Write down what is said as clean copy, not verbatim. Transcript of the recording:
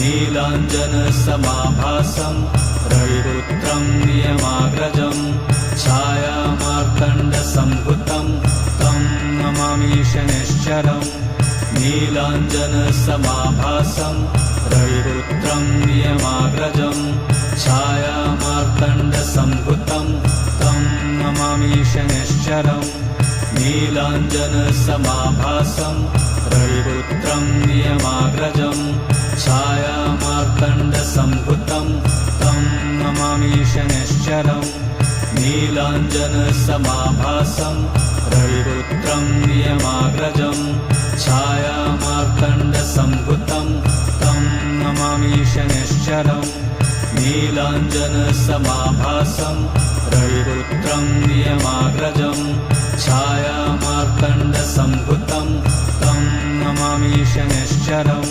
नीलाञ्जनसमाभासं रविपुत्रं नियमाग्रजं छायामार्तण्डसम्भुतं तं नमामि शनैश्चरम् नीलाञ्जनसमाभासं रविपुत्रं नियमाग्रजं छायामार्तण्डसम्भुतं तं नमामि शनैश्चरम् नीलाञ्जनसमाभासं रविपुत्रं नियमाग्रजं छायामार्तण्डसम्भुतं तं नमामि शनैश्चरम् नीलाञ्जनसमाभासं रविपुत्रं नियमाग्रजं छायामार्तण्डसम्भुतं तं नमामि शनैश्चरम् नीलाञ्जनसमाभासं रविपुत्रं नियमाग्रजं छायामार्तण्डसम्भुतं तं नमामि शनैश्चरम्।